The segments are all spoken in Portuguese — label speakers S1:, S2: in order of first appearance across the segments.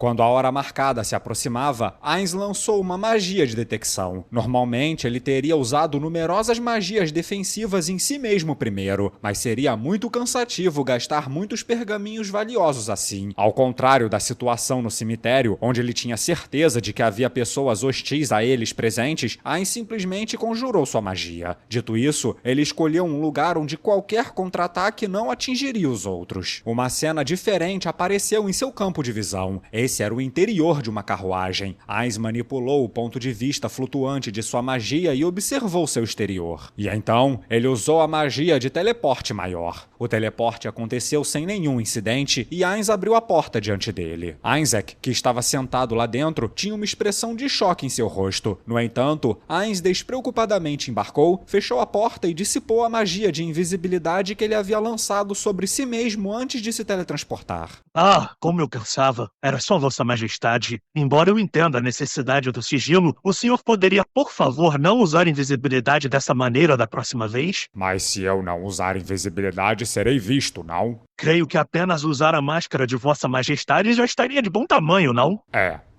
S1: Quando a hora marcada se aproximava, Ainz lançou uma magia de detecção. Normalmente, ele teria usado numerosas magias defensivas em si mesmo primeiro, mas seria muito cansativo gastar muitos pergaminhos valiosos assim. Ao contrário da situação no cemitério, onde ele tinha certeza de que havia pessoas hostis a eles presentes, Ainz simplesmente conjurou sua magia. Dito isso, ele escolheu um lugar onde qualquer contra-ataque não atingiria os outros. Uma cena diferente apareceu em seu campo de visão. Esse era o interior de uma carruagem. Ainz manipulou o ponto de vista flutuante de sua magia e observou seu exterior. E então, ele usou a magia de teleporte maior. O teleporte aconteceu sem nenhum incidente e Ainz abriu a porta diante dele. Ainzek, que estava sentado lá dentro, tinha uma expressão de choque em seu rosto. No entanto, Ainz despreocupadamente embarcou, fechou a porta e dissipou a magia de invisibilidade que ele havia lançado sobre si mesmo antes de se teletransportar.
S2: Ah, como eu pensava. Era só Vossa Majestade. Embora eu entenda a necessidade do sigilo, o senhor poderia, por favor, não usar invisibilidade dessa maneira da próxima vez?
S1: Mas se eu não usar invisibilidade, serei visto, não?
S2: Creio que apenas usar a máscara de Vossa Majestade já estaria de bom tamanho, não?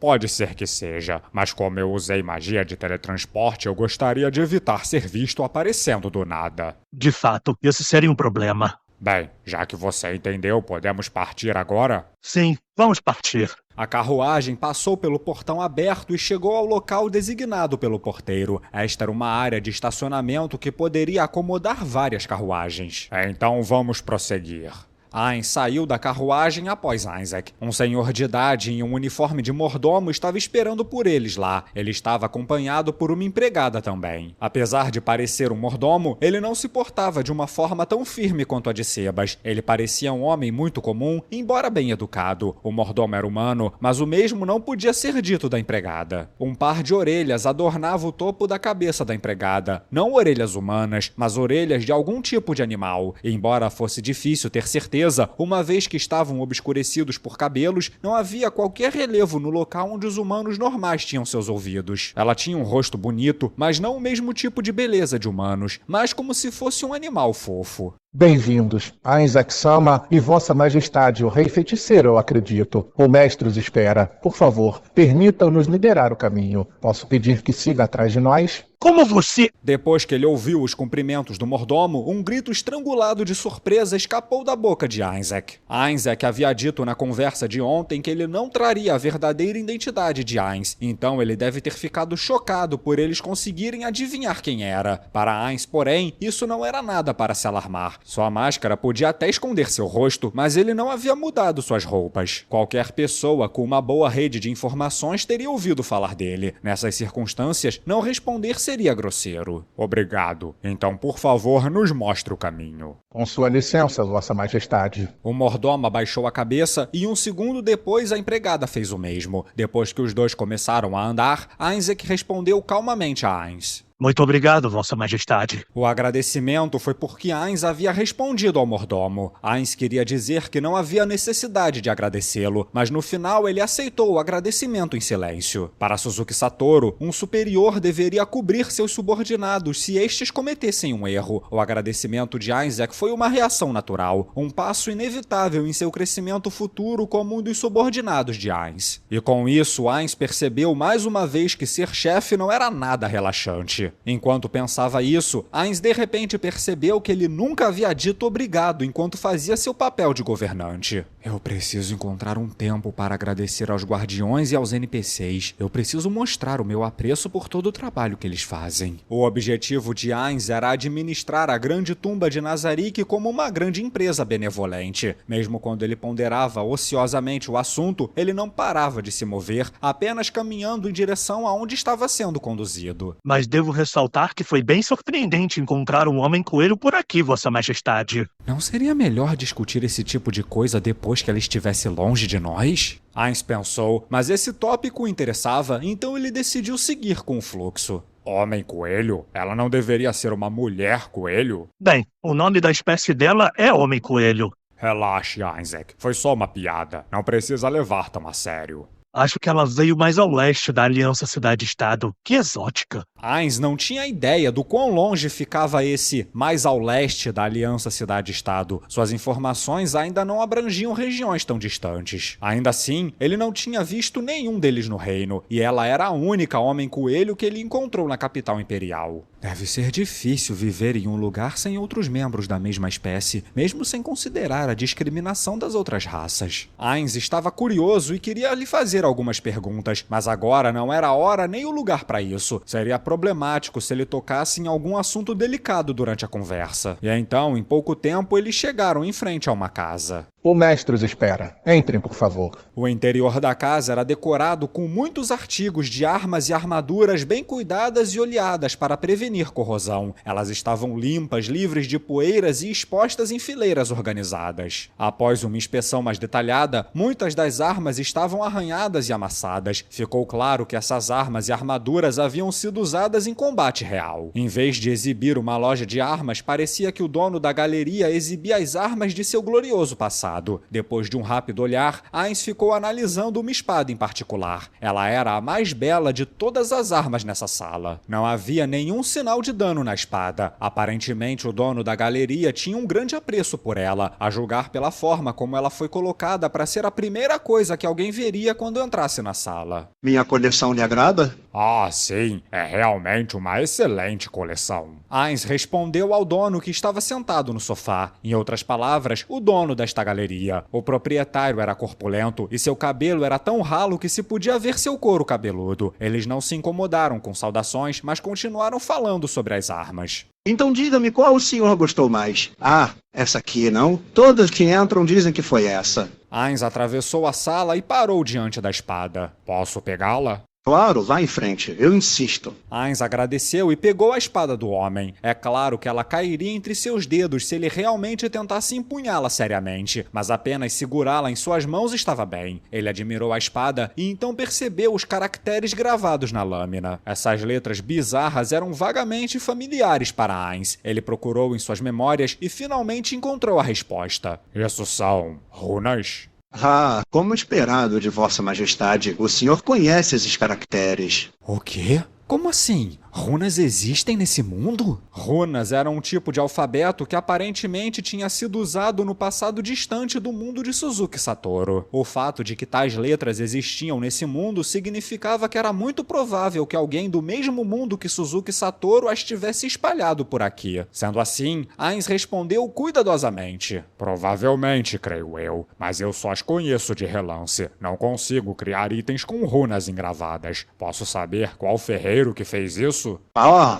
S1: Pode ser que seja, mas como eu usei magia de teletransporte, eu gostaria de evitar ser visto aparecendo do nada.
S2: De fato, esse seria um problema.
S1: Bem, já que você entendeu, podemos partir agora?
S2: Sim, vamos partir.
S1: A carruagem passou pelo portão aberto e chegou ao local designado pelo porteiro. Esta era uma área de estacionamento que poderia acomodar várias carruagens. Então vamos prosseguir. Ainz saiu da carruagem após Ainzek. Um senhor de idade em um uniforme de mordomo estava esperando por eles lá. Ele estava acompanhado por uma empregada também. Apesar de parecer um mordomo, ele não se portava de uma forma tão firme quanto a de Sebas. Ele parecia um homem muito comum, embora bem educado. O mordomo era humano, mas o mesmo não podia ser dito da empregada. Um par de orelhas adornava o topo da cabeça da empregada. Não orelhas humanas, mas orelhas de algum tipo de animal. Embora fosse difícil ter certeza, uma vez que estavam obscurecidos por cabelos, não havia qualquer relevo no local onde os humanos normais tinham seus ouvidos. Ela tinha um rosto bonito, mas não o mesmo tipo de beleza de humanos, mas como se fosse um animal fofo.
S3: Bem-vindos, Ainzek-sama e Vossa Majestade, o Rei Feiticeiro, eu acredito. O mestre os espera. Por favor, permitam-nos liderar o caminho. Posso pedir que siga atrás de nós?
S2: Como você...
S1: Depois que ele ouviu os cumprimentos do mordomo, um grito estrangulado de surpresa escapou da boca de Ainzek. Ainzek havia dito na conversa de ontem que ele não traria a verdadeira identidade de Ainz, então ele deve ter ficado chocado por eles conseguirem adivinhar quem era. Para Ainz, porém, isso não era nada para se alarmar. Sua máscara podia até esconder seu rosto, mas ele não havia mudado suas roupas. Qualquer pessoa com uma boa rede de informações teria ouvido falar dele. Nessas circunstâncias, não responder seria grosseiro. Obrigado. Então, por favor, nos mostre o caminho.
S3: Com sua licença, Vossa Majestade.
S1: O mordomo abaixou a cabeça e um segundo depois a empregada fez o mesmo. Depois que os dois começaram a andar, Ainzek respondeu calmamente a Ainz.
S2: Muito obrigado, Vossa Majestade.
S1: O agradecimento foi porque Ainz havia respondido ao mordomo. Ainz queria dizer que não havia necessidade de agradecê-lo, mas no final ele aceitou o agradecimento em silêncio. Para Suzuki Satoru, um superior deveria cobrir seus subordinados se estes cometessem um erro. O agradecimento de Ainzek foi uma reação natural, um passo inevitável em seu crescimento futuro como um dos subordinados de Ainz. E com isso, Ainz percebeu mais uma vez que ser chefe não era nada relaxante. Enquanto pensava isso, Ainz de repente percebeu que ele nunca havia dito obrigado enquanto fazia seu papel de governante. Eu preciso encontrar um tempo para agradecer aos guardiões e aos NPCs. Eu preciso mostrar o meu apreço por todo o trabalho que eles fazem. O objetivo de Ainz era administrar a grande tumba de Nazarick como uma grande empresa benevolente. Mesmo quando ele ponderava ociosamente o assunto, ele não parava de se mover, apenas caminhando em direção aonde estava sendo conduzido.
S2: Mas devo ressaltar que foi bem surpreendente encontrar um homem-coelho por aqui, Vossa Majestade.
S1: Não seria melhor discutir esse tipo de coisa depois que ela estivesse longe de nós? Ainz pensou, mas esse tópico o interessava, então ele decidiu seguir com o fluxo. Homem-coelho? Ela não deveria ser uma mulher-coelho?
S2: Bem, o nome da espécie dela é Homem-Coelho.
S1: Relaxe, Ainzek. Foi só uma piada. Não precisa levar tão a sério.
S2: Acho que ela veio mais ao leste da Aliança Cidade-Estado. Que exótica.
S1: Heinz não tinha ideia do quão longe ficava esse mais ao leste da Aliança Cidade-Estado. Suas informações ainda não abrangiam regiões tão distantes. Ainda assim, ele não tinha visto nenhum deles no reino, e ela era a única homem-coelho que ele encontrou na capital imperial. Deve ser difícil viver em um lugar sem outros membros da mesma espécie, mesmo sem considerar a discriminação das outras raças. Heinz estava curioso e queria lhe fazer algumas perguntas, mas agora não era a hora nem o lugar para isso. Seria problemático se ele tocasse em algum assunto delicado durante a conversa. E então, em pouco tempo, eles chegaram em frente a uma casa.
S3: O mestre os espera. Entrem, por favor.
S1: O interior da casa era decorado com muitos artigos de armas e armaduras bem cuidadas e oleadas para prevenir corrosão. Elas estavam limpas, livres de poeiras e expostas em fileiras organizadas. Após uma inspeção mais detalhada, muitas das armas estavam arranhadas e amassadas. Ficou claro que essas armas e armaduras haviam sido usadas em combate real. Em vez de exibir uma loja de armas, parecia que o dono da galeria exibia as armas de seu glorioso passado. Depois de um rápido olhar, Heinz ficou analisando uma espada em particular. Ela era a mais bela de todas as armas nessa sala. Não havia nenhum sinal de dano na espada. Aparentemente, o dono da galeria tinha um grande apreço por ela, a julgar pela forma como ela foi colocada para ser a primeira coisa que alguém veria quando entrasse na sala.
S4: Minha coleção lhe agrada?
S1: Ah, sim, é realmente uma excelente coleção. Heinz respondeu ao dono que estava sentado no sofá. Em outras palavras, o dono desta galeria. O proprietário era corpulento e seu cabelo era tão ralo que se podia ver seu couro cabeludo. Eles não se incomodaram com saudações, mas continuaram falando sobre as armas.
S4: Então diga-me qual o senhor gostou mais. Ah, essa aqui, não? Todas que entram dizem que foi essa.
S1: Heinz atravessou a sala e parou diante da espada. Posso pegá-la?
S4: Claro, vá em frente, eu insisto.
S1: Heinz agradeceu e pegou a espada do homem. É claro que ela cairia entre seus dedos se ele realmente tentasse empunhá-la seriamente, mas apenas segurá-la em suas mãos estava bem. Ele admirou a espada e então percebeu os caracteres gravados na lâmina. Essas letras bizarras eram vagamente familiares para Heinz. Ele procurou em suas memórias e finalmente encontrou a resposta. Isso são runas?
S4: Ah, como esperado de Vossa Majestade, o senhor conhece esses caracteres.
S1: O quê? Como assim? Runas existem nesse mundo? Runas eram um tipo de alfabeto que aparentemente tinha sido usado no passado distante do mundo de Suzuki Satoru. O fato de que tais letras existiam nesse mundo significava que era muito provável que alguém do mesmo mundo que Suzuki Satoru as tivesse espalhado por aqui. Sendo assim, Heinz respondeu cuidadosamente. Provavelmente, creio eu, mas eu só as conheço de relance. Não consigo criar itens com runas engravadas. Posso saber qual ferreiro que fez isso?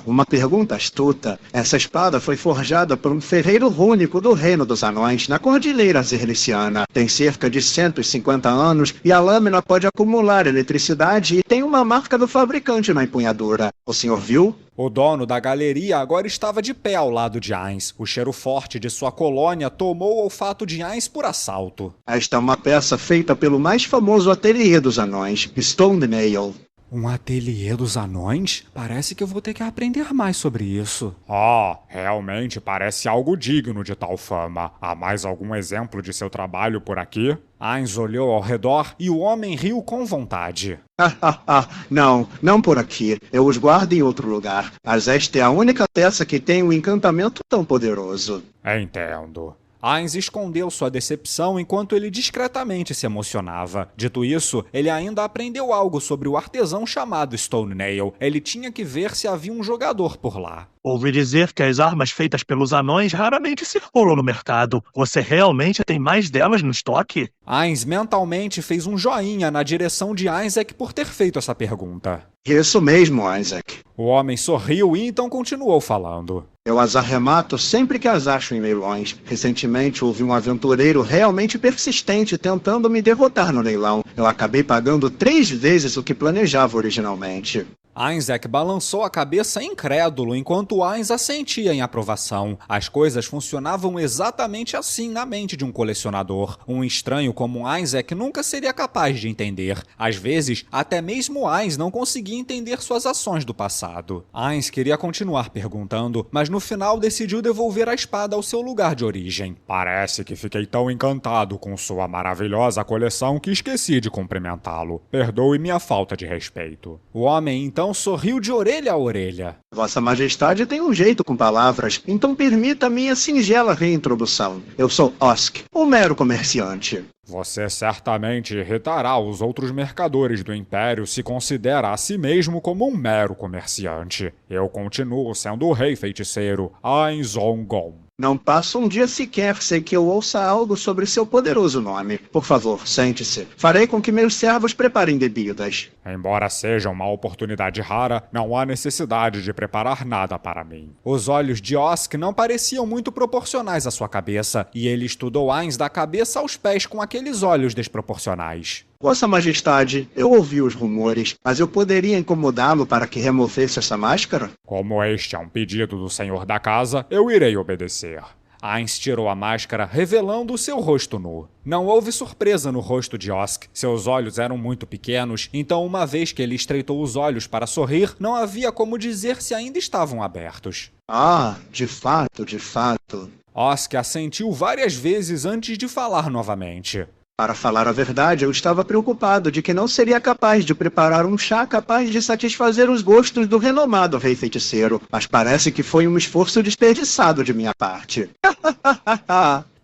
S4: Uma pergunta astuta. Essa espada foi forjada por um ferreiro rúnico do Reino dos Anões, na Cordilheira Zerliciana. Tem cerca de 150 anos e a lâmina pode acumular eletricidade e tem uma marca do fabricante na empunhadura. O senhor viu?
S1: O dono da galeria agora estava de pé ao lado de Heinz. O cheiro forte de sua colônia tomou o olfato de Heinz por assalto.
S4: Esta é uma peça feita pelo mais famoso ateliê dos anões, Stone Nail.
S1: Um ateliê dos anões? Parece que eu vou ter que aprender mais sobre isso. Realmente parece algo digno de tal fama. Há mais algum exemplo de seu trabalho por aqui? Heinz olhou ao redor e o homem riu com vontade.
S4: Não por aqui. Eu os guardo em outro lugar. Mas esta é a única peça que tem um encantamento tão poderoso.
S1: Entendo. Heinz escondeu sua decepção enquanto ele discretamente se emocionava. Dito isso, ele ainda aprendeu algo sobre o artesão chamado Stone Nail. Ele tinha que ver se havia um jogador por lá.
S2: Ouvi dizer que as armas feitas pelos anões raramente circulam no mercado. Você realmente tem mais delas no estoque?
S1: Heinz mentalmente fez um joinha na direção de Isaac por ter feito essa pergunta.
S4: Isso mesmo, Isaac.
S1: O homem sorriu e então continuou falando.
S4: Eu as arremato sempre que as acho em leilões. Recentemente houve um aventureiro realmente persistente tentando me derrotar no leilão. Eu acabei pagando 3 vezes o que planejava originalmente.
S1: Isaac balançou a cabeça incrédulo enquanto Heinz assentia em aprovação. As coisas funcionavam exatamente assim na mente de um colecionador. Um estranho como Isaac nunca seria capaz de entender. Às vezes, até mesmo Heinz não conseguia entender suas ações do passado. Heinz queria continuar perguntando, mas no final decidiu devolver a espada ao seu lugar de origem. Parece que fiquei tão encantado com sua maravilhosa coleção que esqueci de cumprimentá-lo. Perdoe minha falta de respeito. O homem então então sorriu de orelha a orelha.
S4: Vossa Majestade tem um jeito com palavras, então permita a minha singela reintrodução. Eu sou Osk, um mero comerciante.
S1: Você certamente irritará os outros mercadores do Império se considera a si mesmo como um mero comerciante. Eu continuo sendo o Rei Feiticeiro, Ainz Ongom.
S4: Não passa um dia sequer sem que eu ouça algo sobre seu poderoso nome. Por favor, sente-se. Farei com que meus servos preparem bebidas.
S1: Embora seja uma oportunidade rara, não há necessidade de preparar nada para mim. Os olhos de Osk não pareciam muito proporcionais à sua cabeça, e ele estudou Ainz da cabeça aos pés com aqueles olhos desproporcionais.
S4: Vossa Majestade, eu ouvi os rumores, mas eu poderia incomodá-lo para que removesse essa máscara?
S1: Como este é um pedido do senhor da casa, eu irei obedecer. Ainz tirou a máscara, revelando o seu rosto nu. Não houve surpresa no rosto de Osk. Seus olhos eram muito pequenos, então uma vez que ele estreitou os olhos para sorrir, não havia como dizer se ainda estavam abertos.
S4: Ah, de fato, de fato.
S1: Osk assentiu várias vezes antes de falar novamente.
S4: Para falar a verdade, eu estava preocupado de que não seria capaz de preparar um chá capaz de satisfazer os gostos do renomado Rei Feiticeiro, mas parece que foi um esforço desperdiçado de minha parte.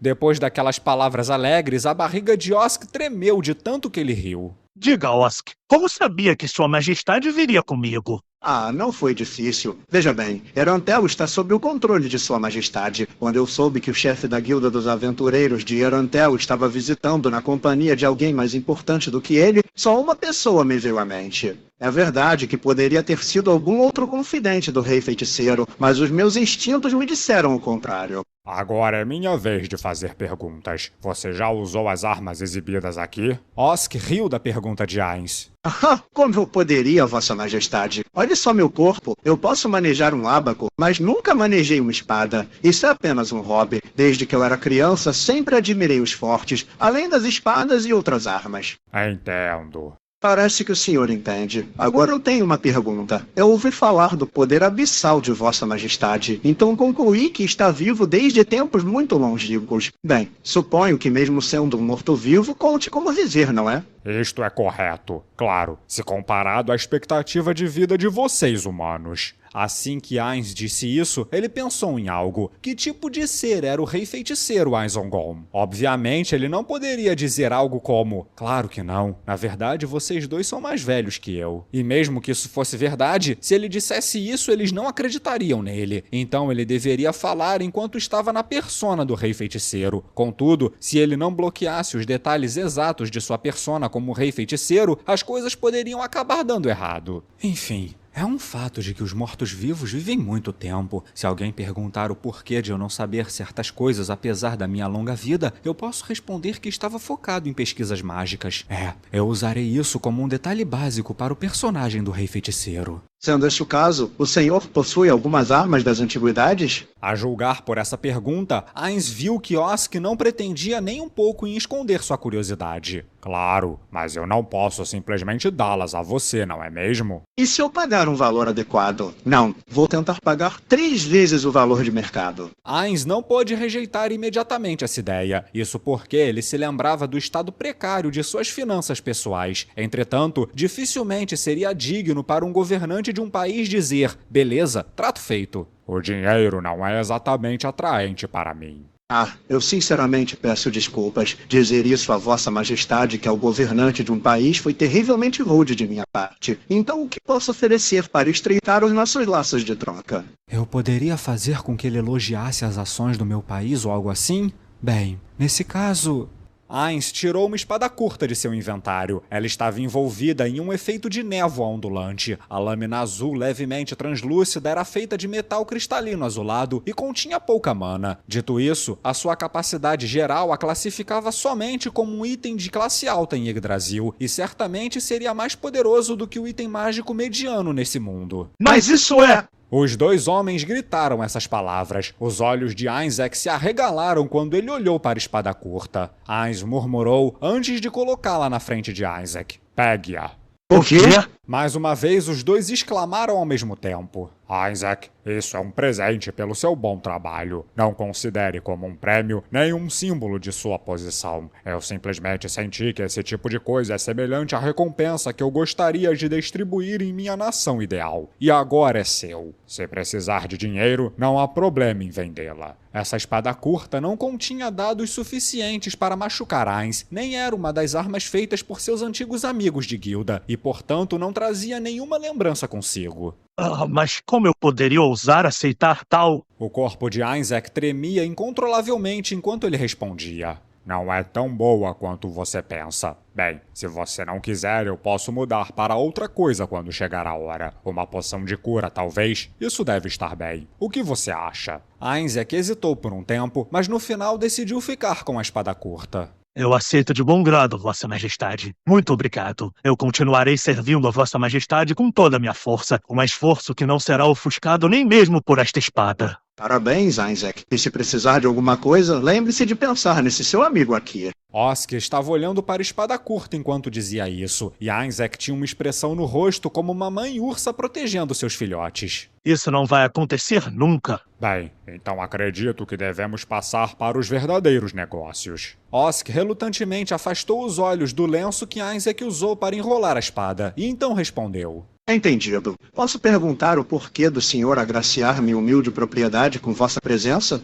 S1: Depois daquelas palavras alegres, a barriga de Osk tremeu de tanto que ele riu.
S2: Diga, Osk, como sabia que Sua Majestade viria comigo?
S4: Ah, não foi difícil. Veja bem, Erantel está sob o controle de Sua Majestade. Quando eu soube que o chefe da Guilda dos Aventureiros de Erantel estava visitando na companhia de alguém mais importante do que ele, só uma pessoa me veio à mente. É verdade que poderia ter sido algum outro confidente do Rei Feiticeiro, mas os meus instintos me disseram o contrário.
S1: Agora é minha vez de fazer perguntas. Você já usou as armas exibidas aqui? Osk riu da pergunta de Ainz.
S4: Ah, como eu poderia, Vossa Majestade? Olhe só meu corpo. Eu posso manejar um ábaco, mas nunca manejei uma espada. Isso é apenas um hobby. Desde que eu era criança, sempre admirei os fortes, além das espadas e outras armas.
S1: Entendo.
S4: Parece que o senhor entende. Agora eu tenho uma pergunta. Eu ouvi falar do poder abissal de Vossa Majestade, então concluí que está vivo desde tempos muito longínquos. Bem, suponho que mesmo sendo um morto-vivo, conte como viver, não é?
S1: Isto é correto, claro, se comparado à expectativa de vida de vocês, humanos. Assim que Ainz disse isso, ele pensou em algo. Que tipo de ser era o Rei Feiticeiro Ainz Ongom? Obviamente, ele não poderia dizer algo como: claro que não, na verdade vocês dois são mais velhos que eu. E mesmo que isso fosse verdade, se ele dissesse isso, eles não acreditariam nele. Então ele deveria falar enquanto estava na persona do Rei Feiticeiro. Contudo, se ele não bloqueasse os detalhes exatos de sua persona como Rei Feiticeiro, as coisas poderiam acabar dando errado. Enfim. É um fato de que os mortos-vivos vivem muito tempo. Se alguém perguntar o porquê de eu não saber certas coisas apesar da minha longa vida, eu posso responder que estava focado em pesquisas mágicas. Eu usarei isso como um detalhe básico para o personagem do Rei Feiticeiro.
S4: Sendo este o caso, o senhor possui algumas armas das antiguidades?
S1: A julgar por essa pergunta, Ainz viu que Osk não pretendia nem um pouco em esconder sua curiosidade. Claro, mas eu não posso simplesmente dá-las a você, não é mesmo?
S4: E se eu pagar um valor adequado? Não, vou tentar pagar 3 vezes o valor de mercado.
S1: Ainz não pôde rejeitar imediatamente essa ideia, isso porque ele se lembrava do estado precário de suas finanças pessoais. Entretanto, dificilmente seria digno para um governante de um país dizer: beleza, trato feito. O dinheiro não é exatamente atraente para mim.
S4: Ah, eu sinceramente peço desculpas. Dizer isso a Vossa Majestade, que é o governante de um país, foi terrivelmente rude de minha parte. Então o que posso oferecer para estreitar os nossos laços de troca?
S1: Eu poderia fazer com que ele elogiasse as ações do meu país ou algo assim? Bem, nesse caso... Ainz tirou uma espada curta de seu inventário. Ela estava envolvida em um efeito de névoa ondulante. A lâmina azul levemente translúcida era feita de metal cristalino azulado e continha pouca mana. Dito isso, a sua capacidade geral a classificava somente como um item de classe alta em Yggdrasil, e certamente seria mais poderoso do que o item mágico mediano nesse mundo.
S2: Mas isso é...
S1: Os dois homens gritaram essas palavras. Os olhos de Ainzek se arregalaram quando ele olhou para a espada curta. Ainz murmurou antes de colocá-la na frente de Ainzek. Pegue-a.
S4: O quê?
S1: Mais uma vez, os dois exclamaram ao mesmo tempo. Isaac, isso é um presente pelo seu bom trabalho. Não considere como um prêmio nem um símbolo de sua posição. Eu simplesmente senti que esse tipo de coisa é semelhante à recompensa que eu gostaria de distribuir em minha nação ideal. E agora é seu. Se precisar de dinheiro, não há problema em vendê-la. Essa espada curta não continha dados suficientes para machucar Ainz, nem era uma das armas feitas por seus antigos amigos de guilda, e portanto não trazia nenhuma lembrança consigo.
S2: Mas como eu poderia ousar aceitar tal?
S1: O corpo de Isaac tremia incontrolavelmente enquanto ele respondia. Não é tão boa quanto você pensa. Bem, se você não quiser, eu posso mudar para outra coisa quando chegar a hora. Uma poção de cura, talvez? Isso deve estar bem. O que você acha? Isaac hesitou por um tempo, mas no final decidiu ficar com a espada curta.
S2: Eu aceito de bom grado, Vossa Majestade. Muito obrigado. Eu continuarei servindo a Vossa Majestade com toda a minha força, um esforço que não será ofuscado nem mesmo por esta espada.
S4: Parabéns, Isaac. E se precisar de alguma coisa, lembre-se de pensar nesse seu amigo aqui.
S1: Osk estava olhando para a espada curta enquanto dizia isso, e Isaac tinha uma expressão no rosto como uma mãe ursa protegendo seus filhotes.
S2: Isso não vai acontecer nunca.
S1: Bem, então acredito que devemos passar para os verdadeiros negócios. Osk relutantemente afastou os olhos do lenço que Isaac usou para enrolar a espada, e então respondeu.
S4: Entendido. Posso perguntar o porquê do senhor agraciar minha humilde propriedade com vossa presença?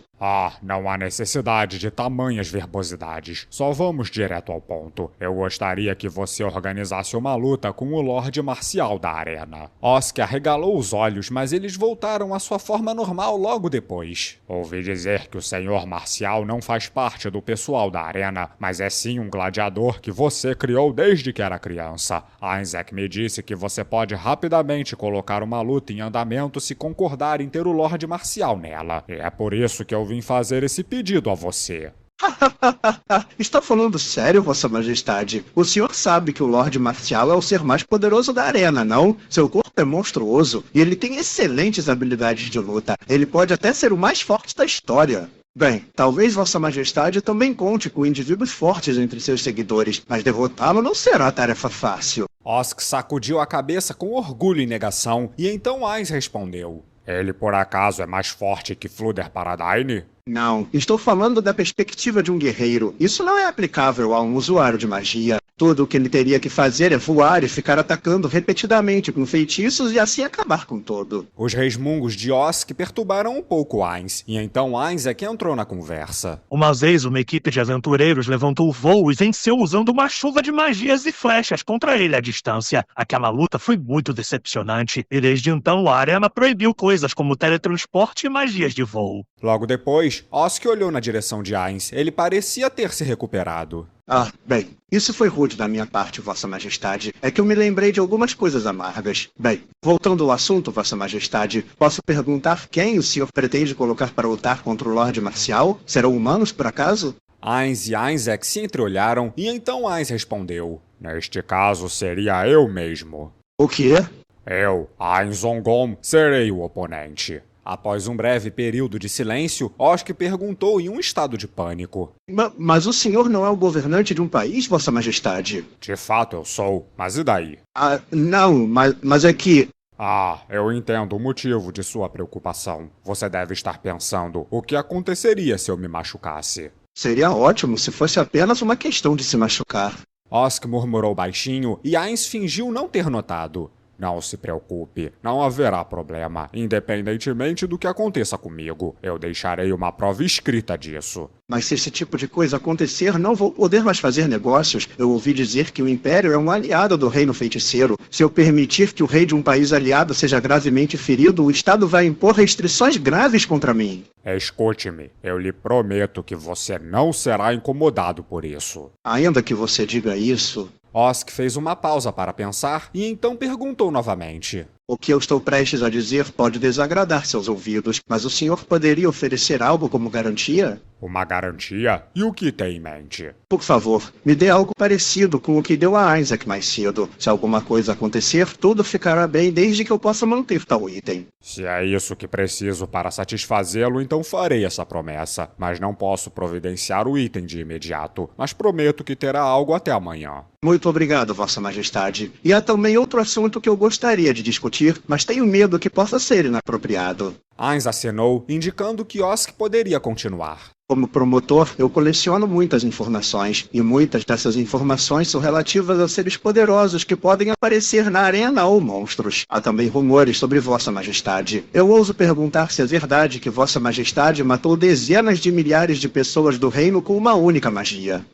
S1: Não há necessidade de tamanhas verbosidades. Só vamos direto ao ponto. Eu gostaria que você organizasse uma luta com o Lorde Marcial da Arena. Osk arregalou os olhos, mas eles voltaram à sua forma normal logo depois. Ouvi dizer que o Senhor Marcial não faz parte do pessoal da Arena, mas é sim um gladiador que você criou desde que era criança. Isaac me disse que você pode rapidamente colocar uma luta em andamento se concordar em ter o Lorde Marcial nela. E é por isso que eu vim fazer esse pedido a você.
S4: Está falando sério, Vossa Majestade? O senhor sabe que o Lorde Marcial é o ser mais poderoso da arena, não? Seu corpo é monstruoso e ele tem excelentes habilidades de luta. Ele pode até ser o mais forte da história. Bem, talvez Vossa Majestade também conte com indivíduos fortes entre seus seguidores, mas derrotá-lo não será tarefa fácil.
S1: Osk sacudiu a cabeça com orgulho e negação, e então Ainz respondeu. Ele por acaso é mais forte que Fluder Paradine?
S4: Não, estou falando da perspectiva de um guerreiro. Isso não é aplicável a um usuário de magia. Tudo o que ele teria que fazer é voar e ficar atacando repetidamente com feitiços e assim acabar com tudo.
S1: Os resmungos de Osk perturbaram um pouco Ainz, e então Ainz é que entrou na conversa.
S2: Uma vez uma equipe de aventureiros levantou o voo e venceu usando uma chuva de magias e flechas contra ele à distância. Aquela luta foi muito decepcionante, e desde então a arena proibiu coisas como teletransporte e magias de voo.
S1: Logo depois, Osk olhou na direção de Ainz. Ele parecia ter se recuperado.
S4: Bem, isso foi rude da minha parte, Vossa Majestade. É que eu me lembrei de algumas coisas amargas. Bem, voltando ao assunto, Vossa Majestade, posso perguntar quem o senhor pretende colocar para lutar contra o Lorde Marcial? Serão humanos, por acaso?
S1: Ainz e Isaac se entreolharam, e então Ainz respondeu. Neste caso, seria eu mesmo.
S4: O quê?
S1: Eu, Ainz Ongon, serei o oponente. Após um breve período de silêncio, Osk perguntou em um estado de pânico.
S4: Mas o senhor não é o governante de um país, Vossa Majestade?
S1: De fato eu sou, mas e daí?
S4: Não, mas é que...
S1: Eu entendo o motivo de sua preocupação. Você deve estar pensando, o que aconteceria se eu me machucasse?
S4: Seria ótimo se fosse apenas uma questão de se machucar.
S1: Osk murmurou baixinho e Ainz fingiu não ter notado. Não se preocupe, não haverá problema, independentemente do que aconteça comigo. Eu deixarei uma prova escrita disso.
S4: Mas se esse tipo de coisa acontecer, não vou poder mais fazer negócios. Eu ouvi dizer que o Império é um aliado do Reino Feiticeiro. Se eu permitir que o rei de um país aliado seja gravemente ferido, o Estado vai impor restrições graves contra mim.
S1: Escute-me, eu lhe prometo que você não será incomodado por isso.
S4: Ainda que você diga isso...
S1: Osk fez uma pausa para pensar e então perguntou novamente.
S4: O que eu estou prestes a dizer pode desagradar seus ouvidos, mas o senhor poderia oferecer algo como garantia?
S1: Uma garantia? E o que tem em mente?
S4: Por favor, me dê algo parecido com o que deu a Isaac mais cedo. Se alguma coisa acontecer, tudo ficará bem desde que eu possa manter tal item.
S1: Se é isso que preciso para satisfazê-lo, então farei essa promessa. Mas não posso providenciar o item de imediato. Mas prometo que terá algo até amanhã.
S4: Muito obrigado, Vossa Majestade. E há também outro assunto que eu gostaria de discutir, mas tenho medo que possa ser inapropriado.
S1: Ainz acenou, indicando que Osk poderia continuar.
S4: Como promotor, eu coleciono muitas informações, e muitas dessas informações são relativas a seres poderosos que podem aparecer na arena ou monstros. Há também rumores sobre Vossa Majestade. Eu ouso perguntar se é verdade que Vossa Majestade matou dezenas de milhares de pessoas do reino com uma única magia.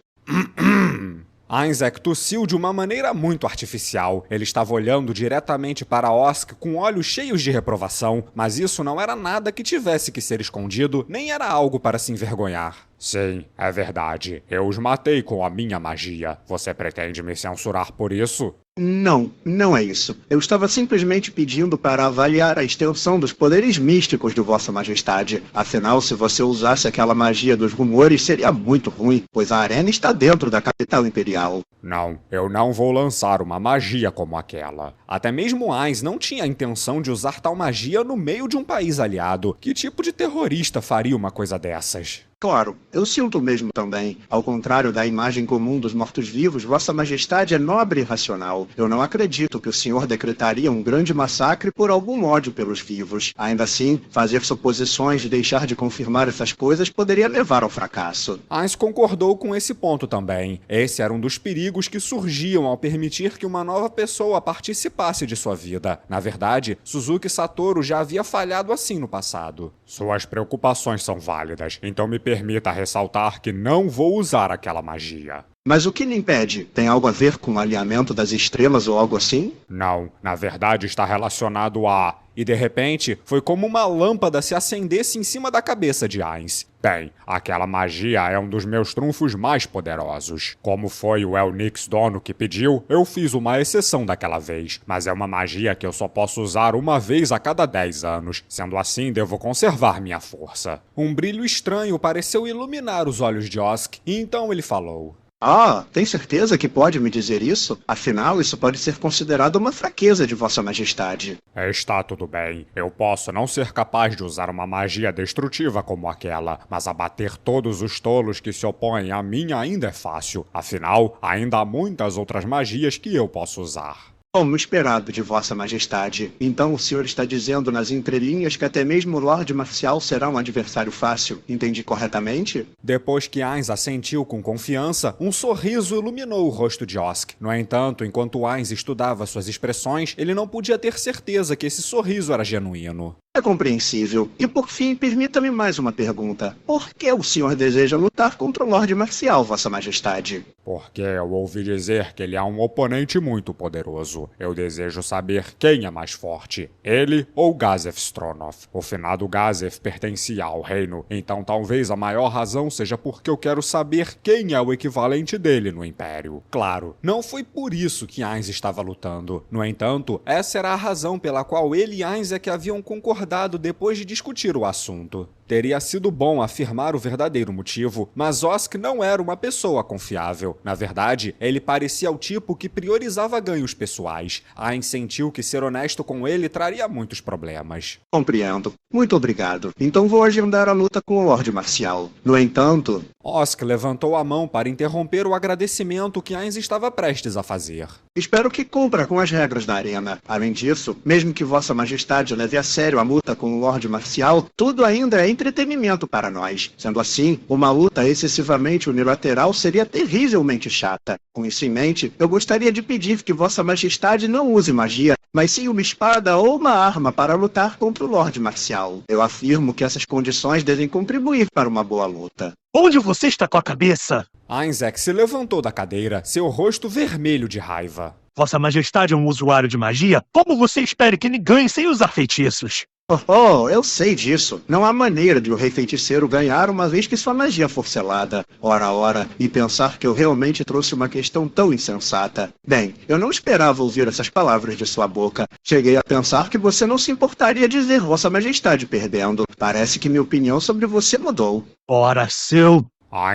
S1: Isaac tossiu de uma maneira muito artificial. Ele estava olhando diretamente para Osk com olhos cheios de reprovação, mas isso não era nada que tivesse que ser escondido, nem era algo para se envergonhar. Sim, é verdade. Eu os matei com a minha magia. Você pretende me censurar por isso?
S4: Não é isso. Eu estava simplesmente pedindo para avaliar a extensão dos poderes místicos de Vossa Majestade. Afinal, se você usasse aquela magia dos rumores, seria muito ruim, pois a arena está dentro da capital imperial.
S1: Não, eu não vou lançar uma magia como aquela. Até mesmo Ainz não tinha a intenção de usar tal magia no meio de um país aliado. Que tipo de terrorista faria uma coisa dessas?
S4: Claro, eu sinto o mesmo também. Ao contrário da imagem comum dos mortos-vivos, Vossa Majestade é nobre e racional. Eu não acredito que o senhor decretaria um grande massacre por algum ódio pelos vivos. Ainda assim, fazer suposições e deixar de confirmar essas coisas poderia levar ao fracasso.
S1: Ainz concordou com esse ponto também. Esse era um dos perigos que surgiam ao permitir que uma nova pessoa participasse de sua vida. Na verdade, Suzuki Satoru já havia falhado assim no passado. Suas preocupações são válidas, então me permita ressaltar que não vou usar aquela magia.
S4: Mas o que lhe impede? Tem algo a ver com o alinhamento das estrelas ou algo assim?
S1: Não, na verdade está relacionado a... E de repente, foi como uma lâmpada se acendesse em cima da cabeça de Ainz. Bem, aquela magia é um dos meus trunfos mais poderosos. Como foi o Elnix dono que pediu, eu fiz uma exceção daquela vez. Mas é uma magia que eu só posso usar uma vez a cada 10 anos. Sendo assim, devo conservar minha força. Um brilho estranho pareceu iluminar os olhos de Osk, e então ele falou...
S4: Ah, tem certeza que pode me dizer isso? Afinal, isso pode ser considerado uma fraqueza de Vossa Majestade.
S1: Está tudo bem. Eu posso não ser capaz de usar uma magia destrutiva como aquela, mas abater todos os tolos que se opõem a mim ainda é fácil. Afinal, ainda há muitas outras magias que eu posso usar.
S4: Como esperado de Vossa Majestade. Então o senhor está dizendo nas entrelinhas que até mesmo o Lorde Marcial será um adversário fácil. Entendi corretamente?
S1: Depois que Ainz assentiu com confiança, um sorriso iluminou o rosto de Osk. No entanto, enquanto Ainz estudava suas expressões, ele não podia ter certeza que esse sorriso era genuíno.
S4: É compreensível. E por fim, permita-me mais uma pergunta. Por que o senhor deseja lutar contra o Lorde Marcial, Vossa Majestade?
S1: Porque eu ouvi dizer que ele é um oponente muito poderoso. Eu desejo saber quem é mais forte, ele ou Gazef Stronov. O finado Gazef pertencia ao reino, então talvez a maior razão seja porque eu quero saber quem é o equivalente dele no Império. Claro, não foi por isso que Ainz estava lutando. No entanto, essa era a razão pela qual ele e Ainz é que haviam concordado depois de discutir o assunto. Teria sido bom afirmar o verdadeiro motivo, mas Osk não era uma pessoa confiável. Na verdade, ele parecia o tipo que priorizava ganhos pessoais. Ainz sentiu que ser honesto com ele traria muitos problemas.
S4: Compreendo. Muito obrigado. Então vou agendar a luta com o Lorde Marcial. No entanto...
S1: Osk levantou a mão para interromper o agradecimento que Ainz estava prestes a fazer.
S4: Espero que cumpra com as regras da arena. Além disso, mesmo que Vossa Majestade leve a sério a luta com o Lorde Marcial, tudo ainda é entretenimento para nós. Sendo assim, uma luta excessivamente unilateral seria terrivelmente chata. Com isso em mente, eu gostaria de pedir que Vossa Majestade não use magia, mas sim uma espada ou uma arma para lutar contra o Lorde Marcial. Eu afirmo que essas condições devem contribuir para uma boa luta.
S2: Onde você está com a cabeça?
S1: Ainzek se levantou da cadeira, seu rosto vermelho de raiva.
S2: Vossa Majestade é um usuário de magia? Como você espera que ele ganhe sem usar feitiços?
S4: Oh, eu sei disso. Não há maneira de o rei feiticeiro ganhar uma vez que sua magia for selada. Ora, e pensar que eu realmente trouxe uma questão tão insensata. Bem, eu não esperava ouvir essas palavras de sua boca. Cheguei a pensar que você não se importaria de ver Vossa Majestade perdendo. Parece que minha opinião sobre você mudou.
S2: Ora, seu...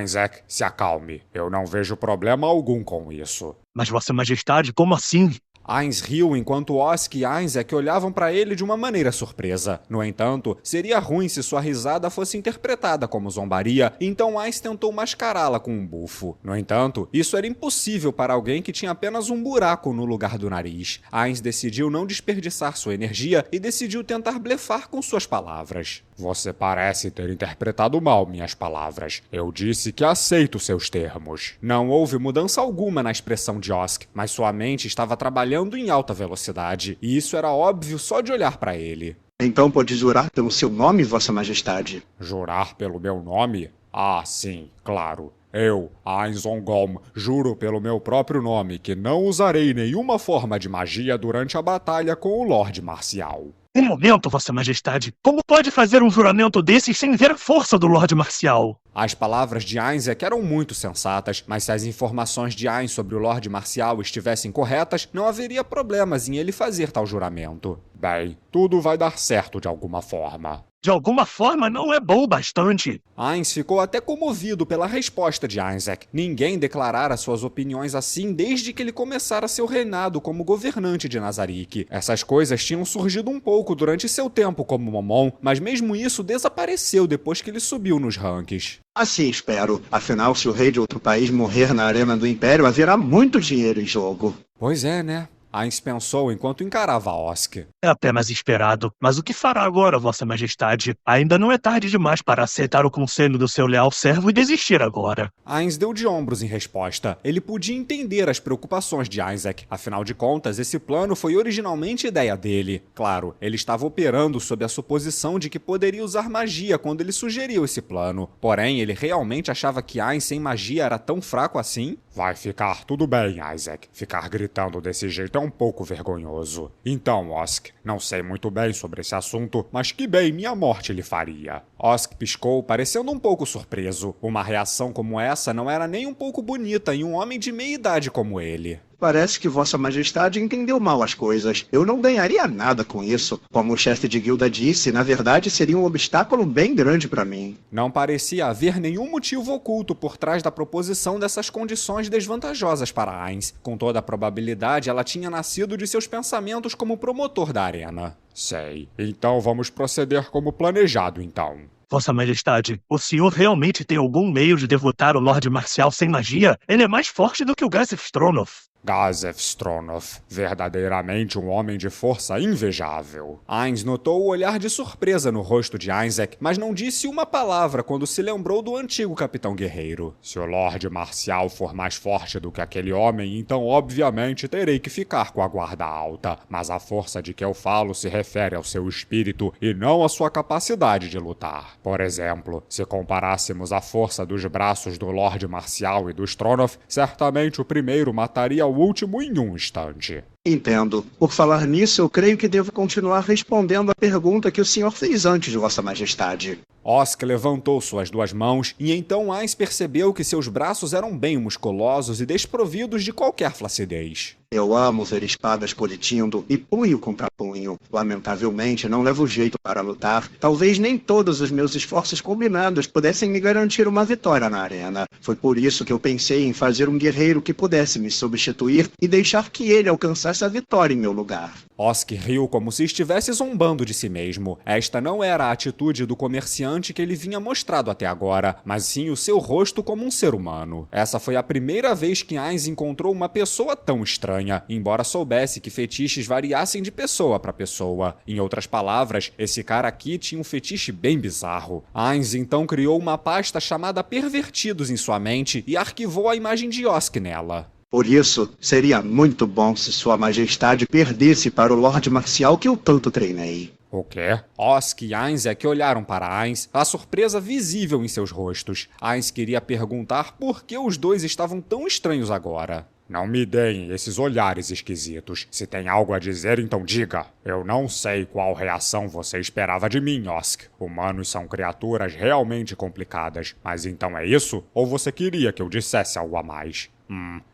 S1: Isaac, se acalme. Eu não vejo problema algum com isso.
S2: Mas Vossa Majestade, como assim?
S1: Ainz riu enquanto Osk e Isaac olhavam para ele de uma maneira surpresa. No entanto, seria ruim se sua risada fosse interpretada como zombaria, então Ainz tentou mascará-la com um bufo. No entanto, isso era impossível para alguém que tinha apenas um buraco no lugar do nariz. Ainz decidiu não desperdiçar sua energia e decidiu tentar blefar com suas palavras. Você parece ter interpretado mal minhas palavras. Eu disse que aceito seus termos. Não houve mudança alguma na expressão de Osk, mas sua mente estava trabalhando em alta velocidade, e isso era óbvio só de olhar para ele.
S4: Então pode jurar pelo seu nome, Vossa Majestade?
S1: Jurar pelo meu nome? Ah, sim, claro. Eu, Ainz Ongolm, juro pelo meu próprio nome que não usarei nenhuma forma de magia durante a batalha com o Lorde Marcial.
S2: Um momento, Vossa Majestade. Como pode fazer um juramento desses sem ver a força do Lorde Marcial?
S1: As palavras de Isaac eram muito sensatas, mas se as informações de Ainz sobre o Lorde Marcial estivessem corretas, não haveria problemas em ele fazer tal juramento. Bem, tudo vai dar certo de alguma forma.
S2: De alguma forma não é bom o bastante.
S1: Ainz ficou até comovido pela resposta de Isaac. Ninguém declarara suas opiniões assim desde que ele começara seu reinado como governante de Nazarick. Essas coisas tinham surgido um pouco durante seu tempo como Momon, mas mesmo isso desapareceu depois que ele subiu nos rankings.
S4: Assim espero. Afinal, se o rei de outro país morrer na arena do Império, haverá muito dinheiro em jogo.
S1: Pois é, né? Ainz pensou enquanto encarava Osk.
S2: É apenas esperado. Mas o que fará agora, Vossa Majestade? Ainda não é tarde demais para aceitar o conselho do seu leal servo e desistir agora.
S1: Ainz deu de ombros em resposta. Ele podia entender as preocupações de Isaac. Afinal de contas, esse plano foi originalmente ideia dele. Claro, ele estava operando sob a suposição de que poderia usar magia quando ele sugeriu esse plano. Porém, ele realmente achava que Ainz sem magia era tão fraco assim? Vai ficar tudo bem, Isaac. Ficar gritando desse jeito é um pouco vergonhoso. Então, Osk, não sei muito bem sobre esse assunto, mas que bem minha morte lhe faria. Osk piscou, parecendo um pouco surpreso. Uma reação como essa não era nem um pouco bonita em um homem de meia idade como ele.
S4: Parece que Vossa Majestade entendeu mal as coisas. Eu não ganharia nada com isso. Como o chefe de guilda disse, na verdade seria um obstáculo bem grande para mim.
S1: Não parecia haver nenhum motivo oculto por trás da proposição dessas condições desvantajosas para Ainz. Com toda a probabilidade, ela tinha nascido de seus pensamentos como promotor da arena. Sei. Então vamos proceder como planejado, então.
S2: Vossa Majestade, o senhor realmente tem algum meio de derrotar o Lorde Marcial sem magia? Ele é mais forte do que o Gazef Stronov.
S1: Gazef Stronov, verdadeiramente um homem de força invejável. Ainz notou o olhar de surpresa no rosto de Isaac, mas não disse uma palavra quando se lembrou do antigo capitão guerreiro. Se o Lorde Marcial for mais forte do que aquele homem, então obviamente terei que ficar com a guarda alta. Mas a força de que eu falo se refere ao seu espírito e não à sua capacidade de lutar. Por exemplo, se comparássemos a força dos braços do Lorde Marcial e do Stronov, certamente o primeiro mataria o último em um instante.
S4: Entendo. Por falar nisso, eu creio que devo continuar respondendo a pergunta que o senhor fez antes, Vossa Majestade.
S1: Osk levantou suas duas mãos e então Ainz percebeu que seus braços eram bem musculosos e desprovidos de qualquer flacidez.
S4: Eu amo ver espadas coletindo e punho contra punho. Lamentavelmente, não levo jeito para lutar. Talvez nem todos os meus esforços combinados pudessem me garantir uma vitória na arena. Foi por isso que eu pensei em fazer um guerreiro que pudesse me substituir e deixar que ele alcançasse a vitória em meu lugar.
S1: Osk riu como se estivesse zombando de si mesmo. Esta não era a atitude do comerciante que ele vinha mostrado até agora, mas sim o seu rosto como um ser humano. Essa foi a primeira vez que Ainz encontrou uma pessoa tão estranha, embora soubesse que fetiches variassem de pessoa para pessoa. Em outras palavras, esse cara aqui tinha um fetiche bem bizarro. Ainz então criou uma pasta chamada Pervertidos em sua mente e arquivou a imagem de Osk nela.
S4: Por isso, seria muito bom se Sua Majestade perdesse para o Lorde Marcial que eu tanto treinei.
S1: O quê? Osk e Isaac olharam para Ainz, a surpresa visível em seus rostos. Ainz queria perguntar por que os dois estavam tão estranhos agora. Não me deem esses olhares esquisitos. Se tem algo a dizer, então diga. Eu não sei qual reação você esperava de mim, Osk. Humanos são criaturas realmente complicadas. Mas então é isso? Ou você queria que eu dissesse algo a mais?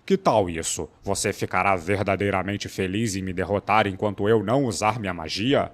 S1: Que tal isso? Você ficará verdadeiramente feliz em me derrotar enquanto eu não usar minha magia?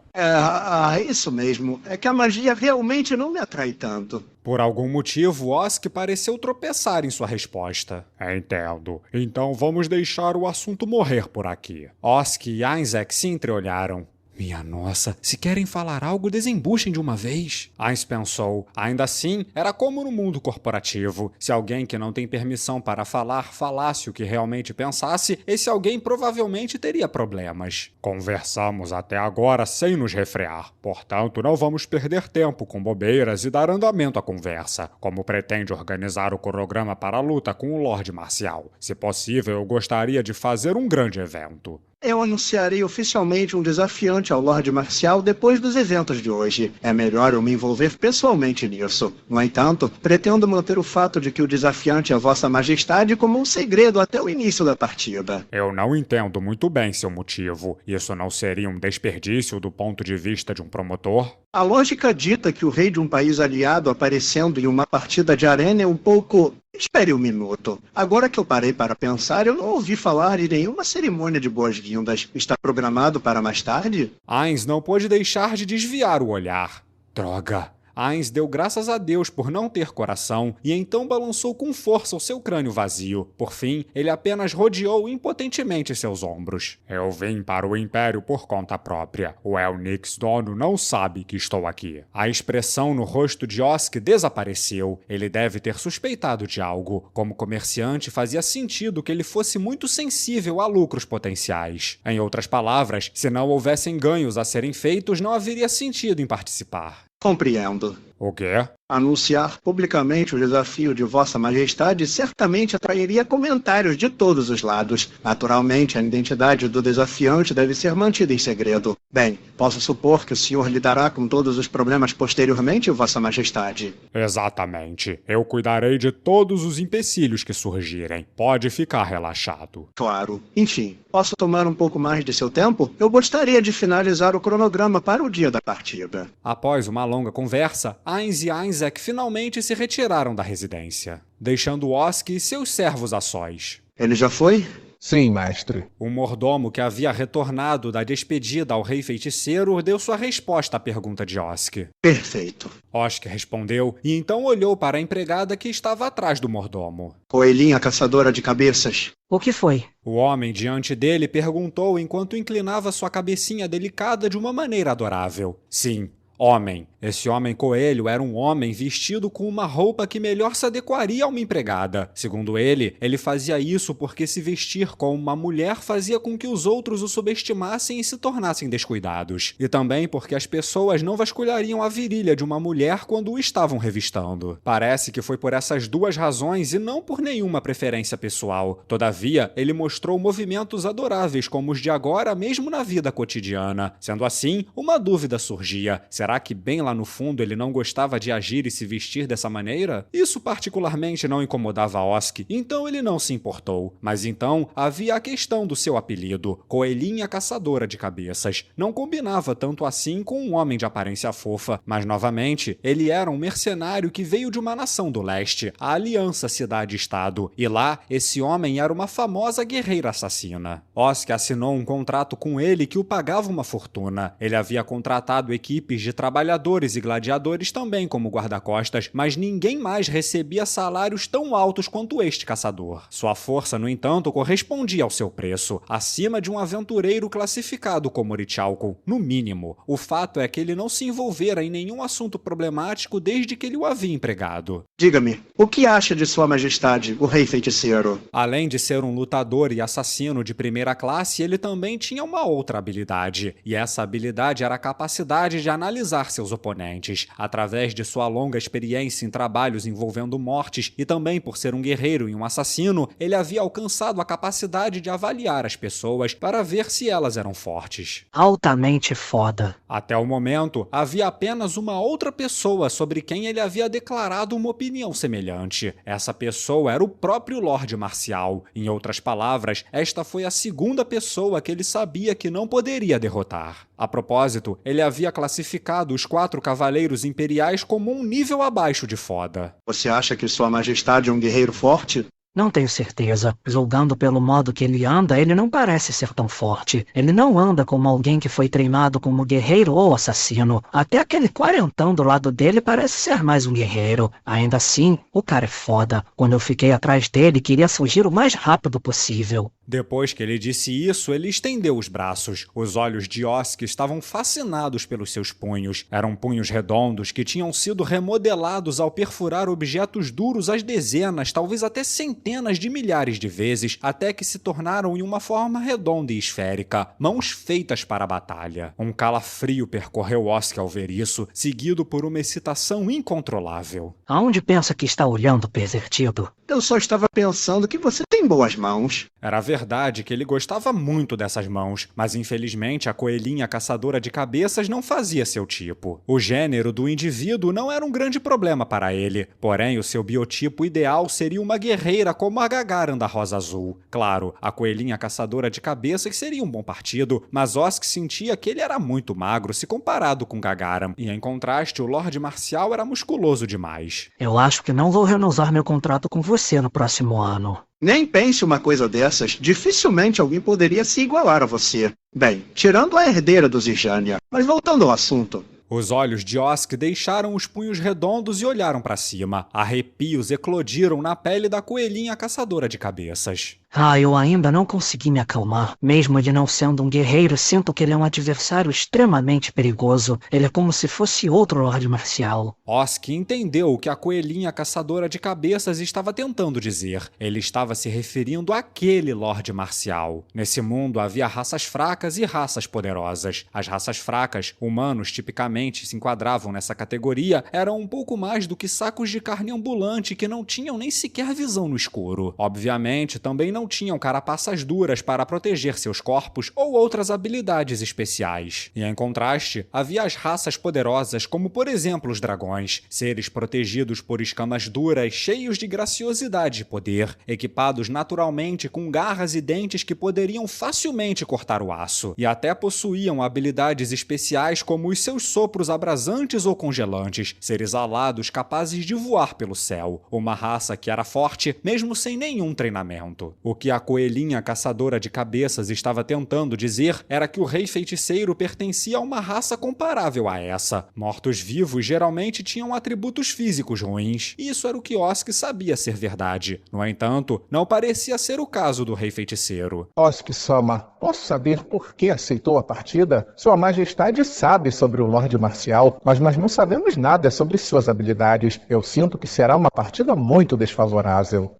S4: Isso mesmo. É que a magia realmente não me atrai tanto.
S1: Por algum motivo, Osk pareceu tropeçar em sua resposta. Entendo. Então vamos deixar o assunto morrer por aqui. Osk e Isaac se entreolharam. Minha nossa, se querem falar algo, desembuchem de uma vez. Ainz pensou. Ainda assim, era como no mundo corporativo. Se alguém que não tem permissão para falar falasse o que realmente pensasse, esse alguém provavelmente teria problemas. Conversamos até agora sem nos refrear. Portanto, não vamos perder tempo com bobeiras e dar andamento à conversa. Como pretende organizar o cronograma para a luta com o Lorde Marcial? Se possível, eu gostaria de fazer um grande evento.
S4: Eu anunciarei oficialmente um desafiante ao Lorde Marcial depois dos eventos de hoje. É melhor eu me envolver pessoalmente nisso. No entanto, pretendo manter o fato de que o desafiante é Vossa Majestade como um segredo até o início da partida.
S1: Eu não entendo muito bem seu motivo. Isso não seria um desperdício do ponto de vista de um promotor?
S4: A lógica dita que o rei de um país aliado aparecendo em uma partida de arena é um pouco... Espere um minuto. Agora que eu parei para pensar, eu não ouvi falar de nenhuma cerimônia de boas-vindas. Está programado para mais tarde?
S1: Ainz não pôde deixar de desviar o olhar. Droga! Ainz deu graças a Deus por não ter coração e então balançou com força o seu crânio vazio. Por fim, ele apenas rodeou impotentemente seus ombros. Eu vim para o Império por conta própria. O Elnix dono não sabe que estou aqui. A expressão no rosto de Osk desapareceu. Ele deve ter suspeitado de algo. Como comerciante, fazia sentido que ele fosse muito sensível a lucros potenciais. Em outras palavras, se não houvessem ganhos a serem feitos, não haveria sentido em participar.
S4: Compreendo.
S1: O quê?
S4: Anunciar publicamente o desafio de Vossa Majestade certamente atrairia comentários de todos os lados. Naturalmente, a identidade do desafiante deve ser mantida em segredo. Bem, posso supor que o senhor lidará com todos os problemas posteriormente, Vossa Majestade?
S1: Exatamente. Eu cuidarei de todos os empecilhos que surgirem. Pode ficar relaxado.
S4: Claro. Enfim, posso tomar um pouco mais de seu tempo? Eu gostaria de finalizar o cronograma para o dia da partida.
S1: Após uma longa conversa, Ainz e Isaac finalmente se retiraram da residência, deixando Osk e seus servos a sós.
S4: Ele já foi?
S3: Sim, mestre.
S1: O mordomo que havia retornado da despedida ao rei feiticeiro deu sua resposta à pergunta de Osk.
S4: Perfeito.
S1: Osk respondeu e então olhou para a empregada que estava atrás do mordomo.
S4: Coelhinha caçadora de cabeças.
S5: O que foi?
S1: O homem diante dele perguntou enquanto inclinava sua cabecinha delicada de uma maneira adorável. Sim. Homem. Esse homem coelho era um homem vestido com uma roupa que melhor se adequaria a uma empregada. Segundo ele fazia isso porque se vestir como uma mulher fazia com que os outros o subestimassem e se tornassem descuidados. E também porque as pessoas não vasculhariam a virilha de uma mulher quando o estavam revistando. Parece que foi por essas duas razões e não por nenhuma preferência pessoal. Todavia, ele mostrou movimentos adoráveis como os de agora mesmo na vida cotidiana. Sendo assim, uma dúvida surgia. Será que bem lá no fundo ele não gostava de agir e se vestir dessa maneira? Isso particularmente não incomodava Osk, então ele não se importou. Mas então havia a questão do seu apelido, Coelhinha Caçadora de Cabeças. Não combinava tanto assim com um homem de aparência fofa, mas novamente ele era um mercenário que veio de uma nação do leste, a Aliança Cidade-Estado, e lá esse homem era uma famosa guerreira assassina. Osk assinou um contrato com ele que o pagava uma fortuna. Ele havia contratado equipes de trabalhadores e gladiadores também como guarda-costas, mas ninguém mais recebia salários tão altos quanto este caçador. Sua força, no entanto, correspondia ao seu preço, acima de um aventureiro classificado como Orichalcum, no mínimo. O fato é que ele não se envolvera em nenhum assunto problemático desde que ele o havia empregado.
S4: Diga-me, o que acha de Sua Majestade, o Rei Feiticeiro?
S1: Além de ser um lutador e assassino de primeira classe, ele também tinha uma outra habilidade, e essa habilidade era a capacidade de analisar hipnotizar seus oponentes. Através de sua longa experiência em trabalhos envolvendo mortes e também por ser um guerreiro e um assassino, ele havia alcançado a capacidade de avaliar as pessoas para ver se elas eram fortes.
S5: Altamente foda.
S1: Até o momento, havia apenas uma outra pessoa sobre quem ele havia declarado uma opinião semelhante. Essa pessoa era o próprio Lorde Marcial. Em outras palavras, esta foi a segunda pessoa que ele sabia que não poderia derrotar. A propósito, ele havia classificado os 4 cavaleiros imperiais como um nível abaixo de foda.
S4: Você acha que Sua Majestade é um guerreiro forte?
S5: Não tenho certeza. Julgando pelo modo que ele anda, ele não parece ser tão forte. Ele não anda como alguém que foi treinado como guerreiro ou assassino. Até aquele quarentão do lado dele parece ser mais um guerreiro. Ainda assim, o cara é foda. Quando eu fiquei atrás dele, queria fugir o mais rápido possível.
S1: Depois que ele disse isso, ele estendeu os braços. Os olhos de Osk estavam fascinados pelos seus punhos. Eram punhos redondos que tinham sido remodelados ao perfurar objetos duros às dezenas, talvez até centenas de milhares de vezes, até que se tornaram em uma forma redonda e esférica, mãos feitas para a batalha. Um calafrio percorreu Osk ao ver isso, seguido por uma excitação incontrolável.
S5: Aonde pensa que está olhando, pervertido?
S4: Eu só estava pensando que você tem boas mãos.
S1: Era verdade que ele gostava muito dessas mãos, mas infelizmente a coelhinha caçadora de cabeças não fazia seu tipo. O gênero do indivíduo não era um grande problema para ele, porém o seu biotipo ideal seria uma guerreira como a Gagarin da Rosa Azul. Claro, a coelhinha caçadora de cabeças seria um bom partido, mas Osk sentia que ele era muito magro se comparado com Gagarin, e em contraste o Lorde Marcial era musculoso demais.
S5: Eu acho que não vou renovar meu contrato com você no próximo ano.
S4: Nem pense uma coisa dessas, dificilmente alguém poderia se igualar a você. Bem, tirando a herdeira do Zijania. Mas voltando ao assunto.
S1: Os olhos de Osk deixaram os punhos redondos e olharam para cima. Arrepios eclodiram na pele da coelhinha caçadora de cabeças.
S5: Eu ainda não consegui me acalmar. Mesmo ele não sendo um guerreiro, sinto que ele é um adversário extremamente perigoso. Ele é como se fosse outro Lorde Marcial.
S1: Osk entendeu o que a coelhinha caçadora de cabeças estava tentando dizer. Ele estava se referindo àquele Lorde Marcial. Nesse mundo havia raças fracas e raças poderosas. As raças fracas, humanos tipicamente se enquadravam nessa categoria, eram um pouco mais do que sacos de carne ambulante que não tinham nem sequer visão no escuro. Obviamente, também não tinham carapaças duras para proteger seus corpos ou outras habilidades especiais. E em contraste, havia as raças poderosas como por exemplo os dragões, seres protegidos por escamas duras, cheios de graciosidade e poder, equipados naturalmente com garras e dentes que poderiam facilmente cortar o aço, e até possuíam habilidades especiais como os seus sopros abrasantes ou congelantes, seres alados capazes de voar pelo céu, uma raça que era forte mesmo sem nenhum treinamento. O que a coelhinha caçadora de cabeças estava tentando dizer era que o rei feiticeiro pertencia a uma raça comparável a essa. Mortos-vivos geralmente tinham atributos físicos ruins, e isso era o que Osk sabia ser verdade. No entanto, não parecia ser o caso do rei feiticeiro.
S3: Osk-sama, posso saber por que aceitou a partida? Sua Majestade sabe sobre o Lorde Marcial, mas nós não sabemos nada sobre suas habilidades. Eu sinto que será uma partida muito desfavorável.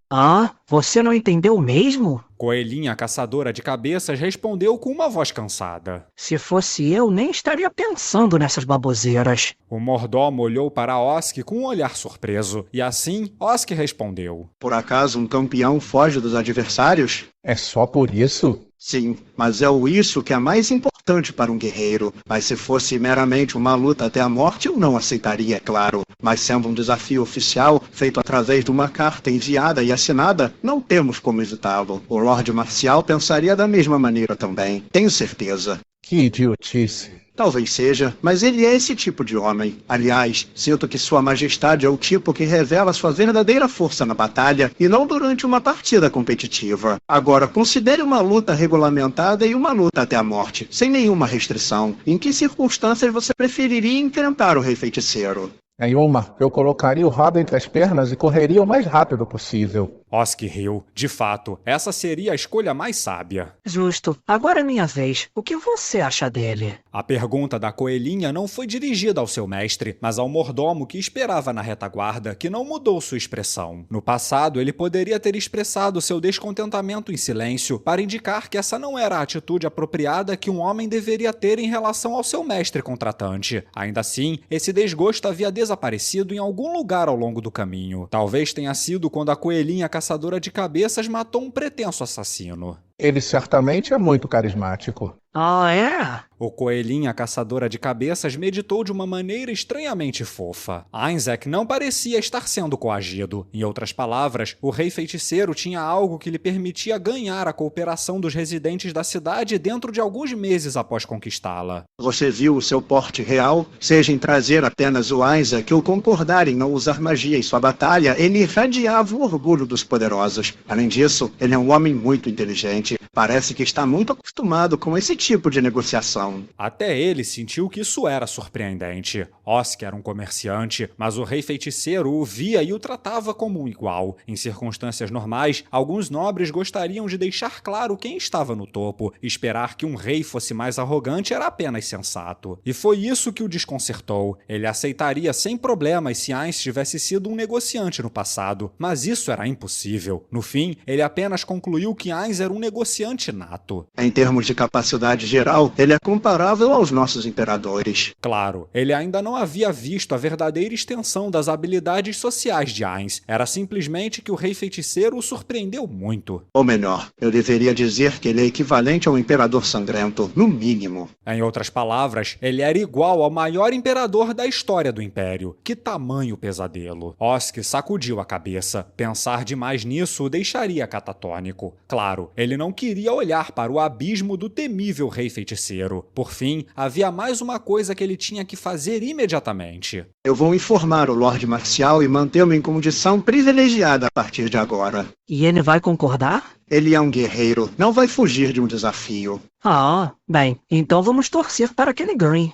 S5: Você não entendeu mesmo?
S1: Coelhinha caçadora de cabeças respondeu com uma voz cansada.
S5: Se fosse eu, nem estaria pensando nessas baboseiras.
S1: O mordomo olhou para Osk com um olhar surpreso, e assim Osk respondeu.
S4: Por acaso um campeão foge dos adversários?
S3: É só por isso?
S4: Sim, mas é isso que é mais importante para um guerreiro. Mas se fosse meramente uma luta até a morte, eu não aceitaria, é claro. Mas sendo um desafio oficial, feito através de uma carta enviada e assinada, não temos como hesitá-lo. O Lorde Marcial pensaria da mesma maneira também, tenho certeza.
S3: Que idiotice.
S4: Talvez seja, mas ele é esse tipo de homem. Aliás, sinto que Sua Majestade é o tipo que revela sua verdadeira força na batalha e não durante uma partida competitiva. Agora, considere uma luta regulamentada e uma luta até a morte, sem nenhuma restrição. Em que circunstâncias você preferiria enfrentar o Rei Feiticeiro?
S3: Em uma, eu colocaria o rabo entre as pernas e correria o mais rápido possível.
S1: Osk riu. De fato, essa seria a escolha mais sábia.
S5: Justo. Agora é minha vez. O que você acha dele?
S1: A pergunta da coelhinha não foi dirigida ao seu mestre, mas ao mordomo que esperava na retaguarda, que não mudou sua expressão. No passado, ele poderia ter expressado seu descontentamento em silêncio para indicar que essa não era a atitude apropriada que um homem deveria ter em relação ao seu mestre contratante. Ainda assim, esse desgosto havia desaparecido em algum lugar ao longo do caminho. Talvez tenha sido quando a coelhinha caçadora de cabeças matou um pretenso assassino.
S3: Ele certamente é muito carismático.
S5: Ah, é?
S1: O coelhinha caçadora de cabeças meditou de uma maneira estranhamente fofa. Isaac não parecia estar sendo coagido. Em outras palavras, o rei feiticeiro tinha algo que lhe permitia ganhar a cooperação dos residentes da cidade dentro de alguns meses após conquistá-la.
S4: Você viu o seu porte real? Seja em trazer apenas o Isaac ou concordar em não usar magia em sua batalha, ele irradiava o orgulho dos poderosos. Além disso, ele é um homem muito inteligente. Parece que está muito acostumado com esse tipo de negociação.
S1: Até ele sentiu que isso era surpreendente. Osk era um comerciante, mas o rei feiticeiro o via e o tratava como um igual. Em circunstâncias normais, alguns nobres gostariam de deixar claro quem estava no topo. Esperar que um rei fosse mais arrogante era apenas sensato. E foi isso que o desconcertou. Ele aceitaria sem problemas se Ainz tivesse sido um negociante no passado, mas isso era impossível. No fim, ele apenas concluiu que Ainz era um negociante nato.
S4: Em termos de capacidade geral, ele é comparável aos nossos imperadores.
S1: Claro, ele ainda não havia visto a verdadeira extensão das habilidades sociais de Ainz. Era simplesmente que o rei feiticeiro o surpreendeu muito.
S4: Ou melhor, eu deveria dizer que ele é equivalente ao imperador sangrento, no mínimo.
S1: Em outras palavras, ele era igual ao maior imperador da história do Império. Que tamanho pesadelo! Osk sacudiu a cabeça. Pensar demais nisso o deixaria catatônico. Claro, ele não queria olhar para o abismo do temível rei feiticeiro. Por fim, havia mais uma coisa que ele tinha que fazer imediatamente.
S4: Eu vou informar o Lorde Marcial e mantê-lo em condição privilegiada a partir de agora.
S5: E ele vai concordar?
S4: Ele é um guerreiro, não vai fugir de um desafio.
S5: Ah, bem, então vamos torcer para aquele Green.